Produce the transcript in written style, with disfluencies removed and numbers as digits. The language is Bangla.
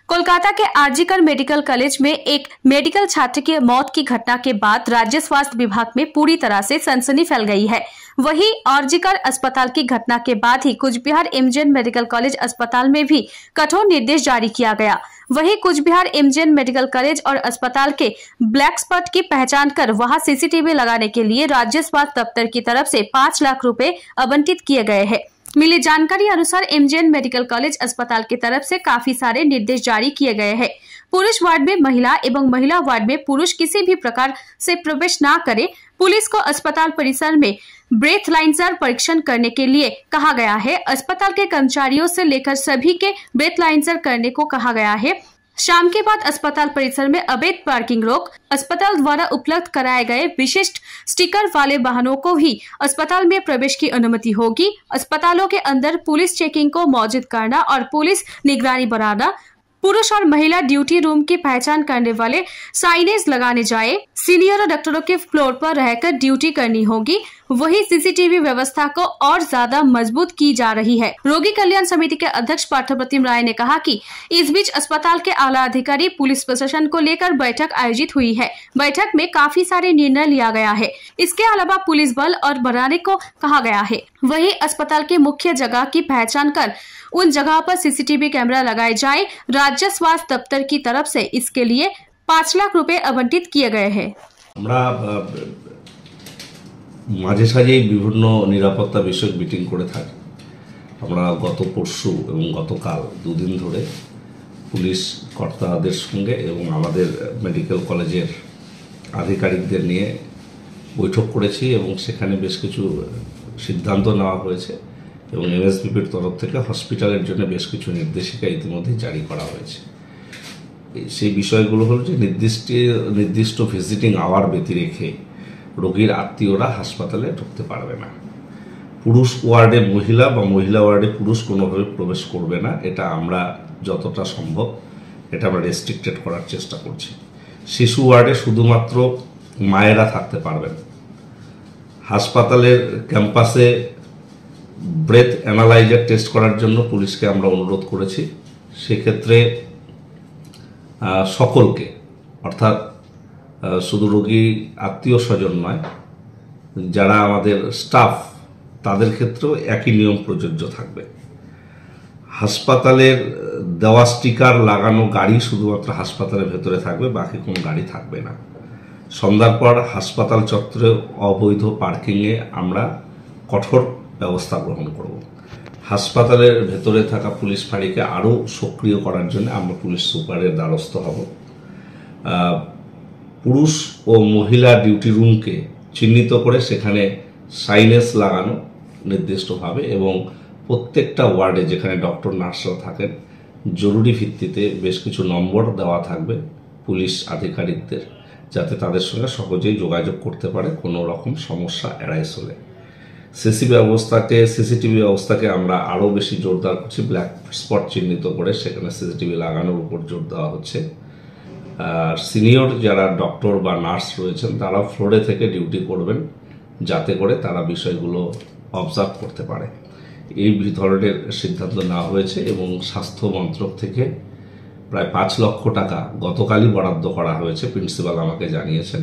कोलकाता के आरजीकर मेडिकल कॉलेज में एक मेडिकल छात्र की मौत की घटना के बाद राज्य स्वास्थ्य विभाग में पूरी तरह से सनसनी फैल गई है। वहीं आरजीकर अस्पताल की घटना के बाद ही कुचबिहार एमजीएन मेडिकल कॉलेज अस्पताल में भी कठोर निर्देश जारी किया गया। वहीं कुचबिहार एमजीएन मेडिकल कॉलेज और अस्पताल के ब्लैक स्पॉट की पहचान कर वहां सीसीटीवी लगाने के लिए राज्य स्वास्थ्य दफ्तर की तरफ से 5 लाख रुपए आवंटित किए गए हैं। मिली जानकारी अनुसार एमजीएन मेडिकल कॉलेज अस्पताल की तरफ से काफी सारे निर्देश जारी किए गए हैं। पुरुष वार्ड में महिला एवं महिला वार्ड में पुरुष किसी भी प्रकार से प्रवेश न करे। पुलिस को अस्पताल परिसर में ब्रेथलाइजर परीक्षण करने के लिए कहा गया है। अस्पताल के कर्मचारियों से लेकर सभी के ब्रेथलाइजर करने को कहा गया है। शाम के बाद अस्पताल परिसर में अवैध पार्किंग रोक, अस्पताल द्वारा उपलब्ध कराए गए विशिष्ट स्टिकर वाले वाहनों को ही अस्पताल में प्रवेश की अनुमति होगी। अस्पतालों के अंदर पुलिस चेकिंग को मौजूद करना और पुलिस निगरानी बढ़ाना, पुरुष और महिला ड्यूटी रूम की पहचान करने वाले साइनेज लगाने जाए, सीनियर डॉक्टरों के फ्लोर पर रहकर ड्यूटी करनी होगी। वही सीसीटीवी व्यवस्था को और ज्यादा मजबूत की जा रही है। रोगी कल्याण समिति के अध्यक्ष पार्थप्रतिम राय ने कहा कि इस बीच अस्पताल के आला अधिकारी पुलिस प्रशासन को लेकर बैठक आयोजित हुई है। बैठक में काफी सारे निर्णय लिया गया है। इसके अलावा पुलिस बल और बढ़ाने को कहा गया है। वही अस्पताल के मुख्य जगह की पहचान कर उन जगह पर सीसीटीवी कैमरा लगाए जाए। राज्य स्वास्थ्य दफ्तर की तरफ से इसके लिए 5 लाख रुपए आवंटित किए गए हैं। মাঝে সাঝেই বিভিন্ন নিরাপত্তা বিষয়ক মিটিং করে থাকি। আমরা গত পরশু এবং গতকাল দুদিন ধরে পুলিশ কর্তাদের সঙ্গে এবং আমাদের মেডিকেল কলেজের আধিকারিকদের নিয়ে বৈঠক করেছি এবং সেখানে বেশ কিছু সিদ্ধান্ত নেওয়া হয়েছে এবং এমএসবিপির তরফ থেকে হসপিটালের জন্য বেশ কিছু নির্দেশিকা ইতিমধ্যে জারি করা হয়েছে। সেই বিষয়গুলো হলো যে নির্দিষ্ট ভিজিটিং আওয়ার ব্যতি রেখে রোগীর আত্মীয়রা হাসপাতালে ঢুকতে পারবে না। পুরুষ ওয়ার্ডে মহিলা বা মহিলা ওয়ার্ডে পুরুষ কোনোভাবে প্রবেশ করবে না। এটা আমরা যতটা সম্ভব এটা আমরা রেস্ট্রিক্টেড করার চেষ্টা করছি। শিশু ওয়ার্ডে শুধুমাত্র মায়েরা থাকতে পারবেন। হাসপাতালের ক্যাম্পাসে ব্রেথ অ্যানালাইজার টেস্ট করার জন্য পুলিশকে আমরা অনুরোধ করেছি। সেক্ষেত্রে সকলকে, অর্থাৎ শুধু রোগী আত্মীয় স্বজন নয়, যারা আমাদের স্টাফ তাদের ক্ষেত্রেও একই নিয়ম প্রযোজ্য থাকবে। হাসপাতালের দেওয়া স্টিকার লাগানো গাড়ি শুধুমাত্র হাসপাতালের ভেতরে থাকবে, বাকি কোনো গাড়ি থাকবে না। সন্ধ্যার পর হাসপাতাল চত্বরে অবৈধ পার্কিংয়ে আমরা কঠোর ব্যবস্থা গ্রহণ করব। হাসপাতালের ভেতরে থাকা পুলিশ ফাঁড়িকে আরও সক্রিয় করার জন্য আমরা পুলিশ সুপারের দ্বারস্থ হব। পুরুষ ও মহিলা ডিউটি রুমকে চিহ্নিত করে সেখানে সাইনেজ লাগানো নির্দিষ্টভাবে এবং প্রত্যেকটা ওয়ার্ডে যেখানে ডক্টর নার্সরা থাকেন জরুরি ভিত্তিতে বেশ কিছু নম্বর দেওয়া থাকবে পুলিশ আধিকারিকদের, যাতে তাদের সঙ্গে সহজেই যোগাযোগ করতে পারে কোনো রকম সমস্যা এড়াইস হলে। সিসিটিভি ব্যবস্থাকে আমরা আরও বেশি জোরদার করছি। ব্ল্যাক স্পট চিহ্নিত করে সেখানে সিসিটিভি লাগানোর উপর জোর দেওয়া হচ্ছে। সিনিয়র যারা ডক্টর বা নার্স রয়েছেন তারা ফ্লোরে থেকে ডিউটি করবেন, যাতে করে তারা বিষয়গুলো অবজার্ভ করতে পারে। এই ধরনের সিদ্ধান্ত নেওয়া হয়েছে এবং স্বাস্থ্য মন্ত্রক থেকে প্রায় 5 লক্ষ টাকা গতকালই বরাদ্দ করা হয়েছে, প্রিন্সিপাল আমাকে জানিয়েছেন।